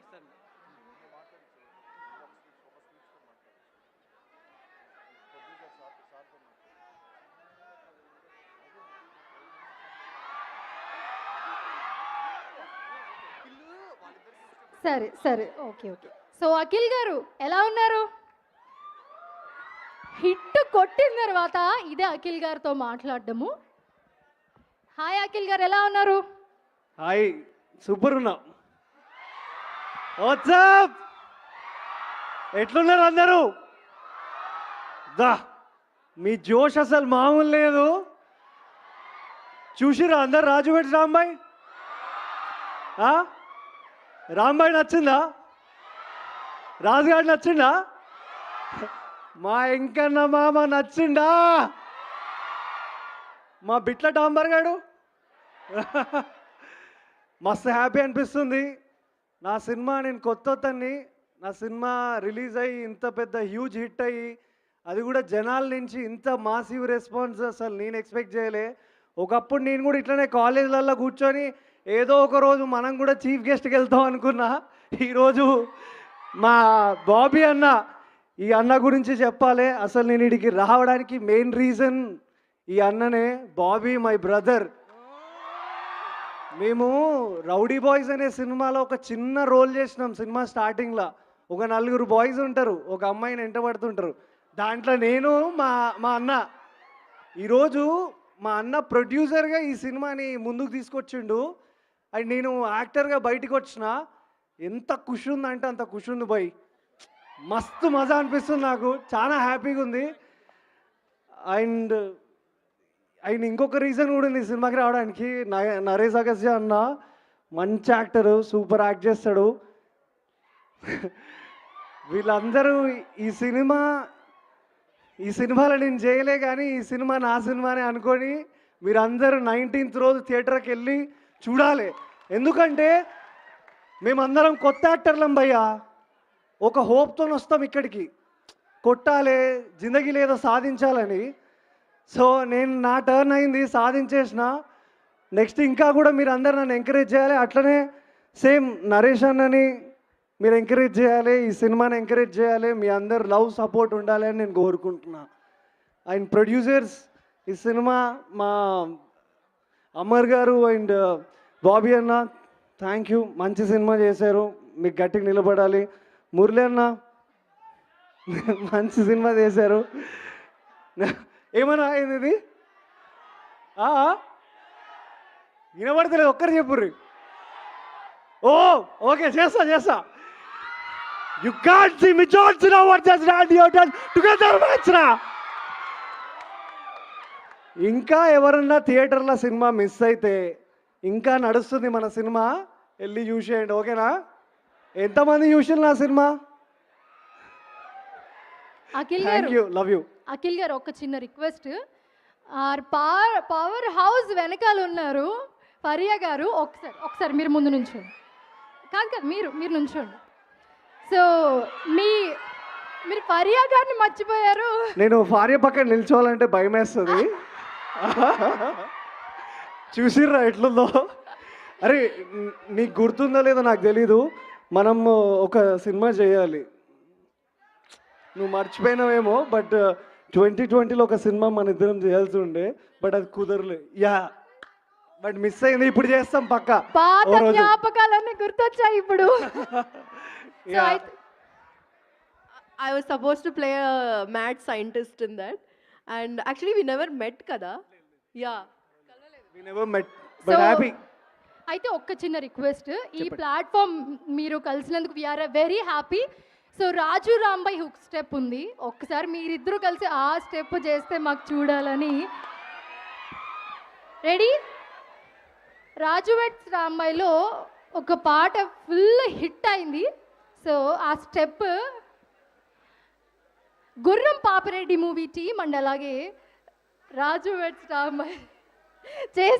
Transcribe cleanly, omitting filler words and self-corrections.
Minutes అండి. సరే సరే, ఓకే ఓకే. సో అఖిల్ గారు ఎలా ఉన్నారు? హిట్ కొట్టిన తర్వాత ఇదే అఖిల్ గారితో మాట్లాడడము. హాయ్ అఖిల్ గారు, ఎలా ఉన్నారు? హాయ్, సూపర్ ఉన్నా. వాట్సాప్, ఎట్లున్నారు అందరూ? దా, మీ జోష్ అసలు మామూలు లేదు. చూసిరా అందరు రాజువేట్ రాంబాయ్? రాంబాయ్ నచ్చిందా? రాజుగాడు నచ్చిందా? మా ఇంకన్న మామ నచ్చిందా? మా బిట్ల డాంబర్ గాడు మస్తు హ్యాపీ అనిపిస్తుంది. నా సినిమా, నేను కొత్తని నా సినిమా రిలీజ్ అయ్యి ఇంత పెద్ద హ్యూజ్ హిట్ అయ్యి అది కూడా జనాల నుంచి ఇంత మాసివ్ రెస్పాన్స్ అసలు నేను ఎక్స్పెక్ట్ చేయలే. ఒకప్పుడు నేను కూడా ఇట్లనే కాలేజీలలో కూర్చొని ఏదో ఒక రోజు మనం కూడా చీఫ్ గెస్ట్కి వెళ్తాం అనుకున్నా. ఈరోజు మా బాబీ అన్న, ఈ అన్న గురించి చెప్పాలి. అసలు నేను ఇడికి రావడానికి మెయిన్ రీజన్ ఈ అన్ననే. Bobby my brother. మేము రౌడీ బాయ్స్ అనే సినిమాలో ఒక చిన్న రోల్ చేసినాం. సినిమా స్టార్టింగ్లో ఒక 4 బాయ్స్ ఉంటారు, ఒక అమ్మాయిని వెంటబడుతుంటారు. దాంట్లో నేను మా మా అన్న. ఈరోజు మా అన్న ప్రొడ్యూసర్గా ఈ సినిమాని ముందుకు తీసుకొచ్చిండు. అండ్ నేను యాక్టర్గా బయటకు వచ్చిన. ఎంత ఖుషి ఉందంటే అంత ఖుషి ఉంది బాయ్. మస్తు మజా అనిపిస్తుంది నాకు, చాలా హ్యాపీగా ఉంది. అండ్ ఆయన ఇంకొక రీజన్ కూడా ఉంది ఈ సినిమాకి రావడానికి. నరేష్ అగస్త్య అన్న మంచి యాక్టరు, సూపర్ యాక్ట్ చేస్తాడు. వీళ్ళందరూ ఈ సినిమాలో నేను చేయలే, కానీ ఈ సినిమా నా సినిమానే అనుకొని మీరందరూ 19th రోజు థియేటర్కి వెళ్ళి చూడాలి. ఎందుకంటే మేమందరం కొత్త యాక్టర్లం భయ్యా. ఒక హోప్తో వస్తాం ఇక్కడికి, కొట్టాలి, జిందగీ లేదో సాధించాలని. సో నేను నా టర్న్ అయింది, సాధించేసిన. నెక్స్ట్ ఇంకా కూడా మీరు అందరు నన్ను ఎంకరేజ్ చేయాలి. అట్లనే సేమ్ నరేష్ అన్నని మీరు ఎంకరేజ్ చేయాలి, ఈ సినిమాని ఎంకరేజ్ చేయాలి. మీ అందరు లవ్ సపోర్ట్ ఉండాలి అని నేను కోరుకుంటున్నా. అండ్ ప్రొడ్యూసర్స్, ఈ సినిమా మా అమర్ గారు అండ్ బాబీ అన్న, థ్యాంక్ యూ. మంచి సినిమా చేశారు, మీకు గట్టిగా నిలబడాలి. మురళి అన్న మంచి సినిమా చేశారు. ఏమన్నా అయింది ఇది? వినబడతలేదు, ఒక్కరు చెప్పుర్రి. ఓ ఓకే, చేస్తా. You can't see me Johnson or what just radio done together matchra. ఇంకా ఎవరన్నా థియేటర్లో సినిమా మిస్ అయితే ఇంకా నడుస్తుంది మన సినిమా, వెళ్ళి చూసేయండి, ఓకేనా? ఎంతమంది చూసారు నా cinema? Akhil thank you, love you. Akhil గారు, ఒక చిన్న రిక్వెస్ట్. పవర్ హౌస్ వెనకాల ఉన్నారు ఫరియా గారు, ఒకసారి మీరు ముందు నుంచోండి. కాదు మీరు నుంచోండి. సో మీరు ఫరియా గారిని మర్చిపోయారు. నేను ఫారియా పక్కన నిల్చోవాలంటే భయం వేస్తుంది. చూసిర్రా ఎట్లుందో? అరే, నీకు గుర్తుందో లేదో నాకు తెలీదు, మనం ఒక సినిమా చేయాలి. నువ్వు మర్చిపోయినావేమో, బట్ 2020లో ఒక సినిమా మన ఇద్దరం చేయాల్సి ఉండే, బట్ అది కుదరలే. యా, బట్ మిస్ అయింది. ఇప్పుడు చేస్తాం పక్కా. పాత జ్ఞాపకాలన్నీ గుర్తొచ్చాయి ఇప్పుడు. I was supposed to play a mad scientist in that, and actually we never met kada. Yeah, we never met, but happy. అయితే ఒక్క చిన్న రిక్వెస్ట్, ఈ ప్లాట్ఫామ్ మీరు కలిసినందుకు వీఆర్ వెరీ హ్యాపీ. సో రాజు రాంబాయ్ హుక్ స్టెప్ ఉంది, ఒక్కసారి మీరిద్దరూ కలిసి ఆ స్టెప్ చేస్తే మాకు చూడాలని. రెడీ? రాజు వెట్స్ రాంబాయ్లో ఒక పాట ఫుల్ హిట్ అయింది. సో ఆ స్టెప్ గుర్రం పాపిరెడ్డి మూవీ టీమ్ అండ్ అలాగే రాజు వెట్స్ రాంబాయ్ చేసి